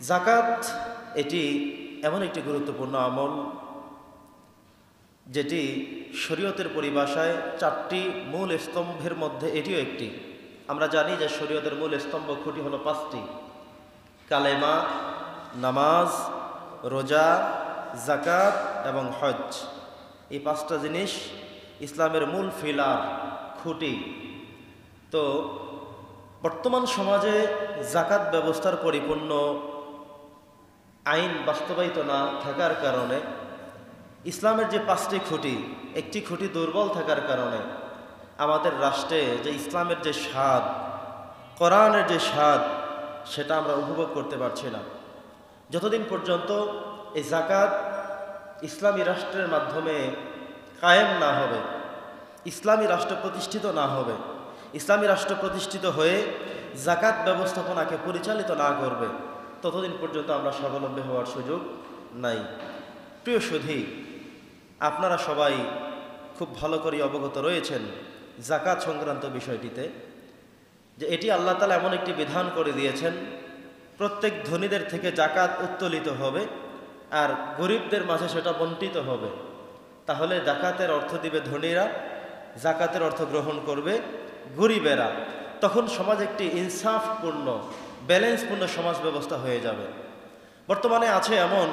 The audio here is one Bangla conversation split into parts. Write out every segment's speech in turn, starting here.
যাকাত এটি এমন একটি গুরুত্বপূর্ণ আমল যেটি শরীয়তের পরিভাষায় চারটি মূল স্তম্ভের মধ্যে এটিও একটি। আমরা জানি যে শরীয়তের মূল স্তম্ভ খুঁটি হলো পাঁচটি: কালেমা, নামাজ, রোজা, যাকাত এবং হজ। এই পাঁচটা জিনিস ইসলামের মূল ফিলার, খুঁটি। তো বর্তমান সমাজে যাকাত ব্যবস্থার পরিপূর্ণ আইন বাস্তবায়িত না থাকার কারণে ইসলামের যে পাঁচটি খুঁটি, একটি খুঁটি দুর্বল থাকার কারণে আমাদের রাষ্ট্রে যে ইসলামের যে স্বাদ, কোরআনের যে স্বাদ, সেটা আমরা উপভোগ করতে পারছি না। যতদিন পর্যন্ত এই যাকাত ইসলামী রাষ্ট্রের মাধ্যমে কায়েম না হবে, ইসলামী রাষ্ট্র প্রতিষ্ঠিত না হবে, ইসলামী রাষ্ট্র প্রতিষ্ঠিত হয়ে যাকাত ব্যবস্থাপনাকে পরিচালিত না করবে, ততদিন পর্যন্ত আমরা স্বাবলম্বী হওয়ার সুযোগ নাই। প্রিয় সুধী, আপনারা সবাই খুব ভালো করে অবগত রয়েছেন যাকাত সংক্রান্ত বিষয়টিতে, যে এটি আল্লাহ তাআলা এমন একটি বিধান করে দিয়েছেন, প্রত্যেক ধনীদের থেকে যাকাত উত্তোলিত হবে আর গরিবদের মাঝে সেটা বণ্টিত হবে। তাহলে যাকাতের অর্থ দিবে ধনীরা, যাকাতের অর্থ গ্রহণ করবে গরিবেরা। তখন সমাজ একটি ইনসাফপূর্ণ, ব্যালেন্সপূর্ণ সমাজ ব্যবস্থা হয়ে যাবে। বর্তমানে আছে এমন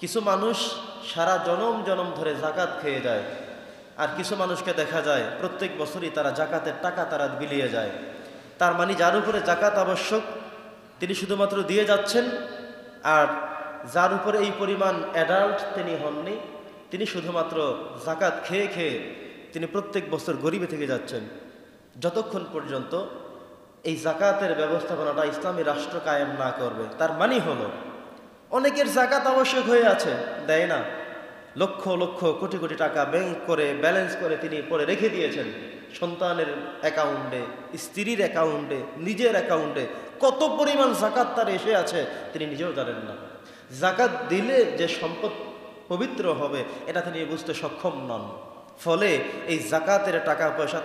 কিছু মানুষ সারা জনম জনম ধরে যাকাত খেয়ে যায়, আর কিছু মানুষকে দেখা যায় প্রত্যেক বছরই তারা যাকাতের টাকা তারা বিলিয়ে যায়। তার মানে যার উপরে যাকাত আবশ্যক তিনি শুধুমাত্র দিয়ে যাচ্ছেন, আর যার উপরে এই পরিমাণ অ্যাডাল্ট তিনি হননি, তিনি শুধুমাত্র যাকাত খেয়ে খেয়ে তিনি প্রত্যেক বছর গরিবে থেকে যাচ্ছেন। যতক্ষণ পর্যন্ত এই যাকাতের ব্যবস্থাপনাটা ইসলামী রাষ্ট্র কায়েম না করবে, তার মানে হলো অনেকের যাকাত আবশ্যক হয়ে আছে, দেয় না। লক্ষ লক্ষ কোটি কোটি টাকা ব্যাংক করে ব্যালেন্স করে তিনি পরে রেখে দিয়েছেন সন্তানের অ্যাকাউন্টে, স্ত্রীর অ্যাকাউন্টে, নিজের অ্যাকাউন্টে। কত পরিমাণ যাকাত তার এসে আছে তিনি নিজেও জানেন না। যাকাত দিলে যে সম্পদ পবিত্র হবে এটা তিনি বুঝতে সক্ষম নন। ফলে এই যাকাতের টাকা পয়সা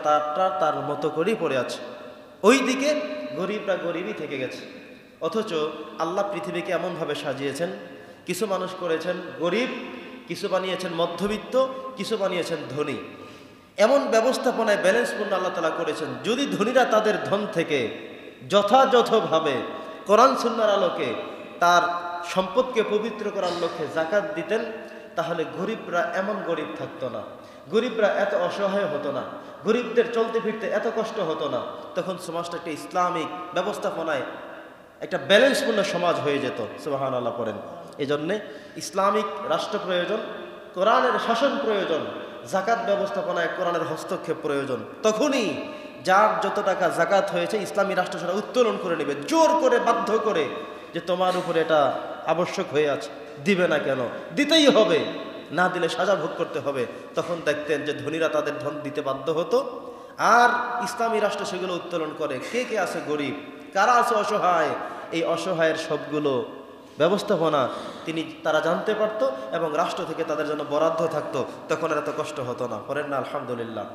তার মতো করেই পড়ে আছে। ওইদিকে গরিবরা গরিবই থেকে গেছে। অথচ আল্লাহ পৃথিবীকে এমনভাবে সাজিয়েছেন, কিছু মানুষ করেছেন গরিব, কিছু বানিয়েছেন মধ্যবিত্ত, কিছু বানিয়েছেন ধনী। এমন ব্যবস্থাপনায় ব্যালেন্সপূর্ণ আল্লাহ তাআলা করেছেন। যদি ধনীরা তাদের ধন থেকে যথাযথভাবে কোরআন সুন্নাহর আলোকে তার সম্পদকে পবিত্র করার লক্ষ্যে যাকাত দিতেন, তাহলে গরিবরা এমন গরিব থাকতো না, গরিবরা এত অসহায় হতো না, গরিবদের চলতে ফিরতে এত কষ্ট হতো না। তখন সমাজটা একটা ইসলামিক ব্যবস্থাপনায় একটা ব্যালেন্সপূর্ণ সমাজ হয়ে যেত। সুবহানাল্লাহ পড়েন। এই জন্যে ইসলামিক রাষ্ট্র প্রয়োজন, কোরআনের শাসন প্রয়োজন, যাকাত ব্যবস্থাপনায় কোরআনের হস্তক্ষেপ প্রয়োজন। তখনই যার যত টাকা যাকাত হয়েছে ইসলামী রাষ্ট্র সেটা উত্তোলন করে নেবে, জোর করে বাধ্য করে, যে তোমার উপরে এটা আবশ্যক হয়ে আছে, দিবে না কেন, দিতেই হবে, না দিলে সাজা ভোগ করতে হবে। তখন দেখতেন যে ধনীরা তাদের ধন দিতে বাধ্য হতো, আর ইসলামী রাষ্ট্র সেগুলো উত্তোলন করে। কে কে আছে গরিব, কারা আছে অসহায়, এই অসহায়ের সবগুলো ব্যবস্থাপনা তারা জানতে পারত এবং রাষ্ট্র থেকে তাদের জন্য বরাদ্দ থাকতো। তখন আর এত কষ্ট হতো না। পড়েন না আলহামদুলিল্লাহ।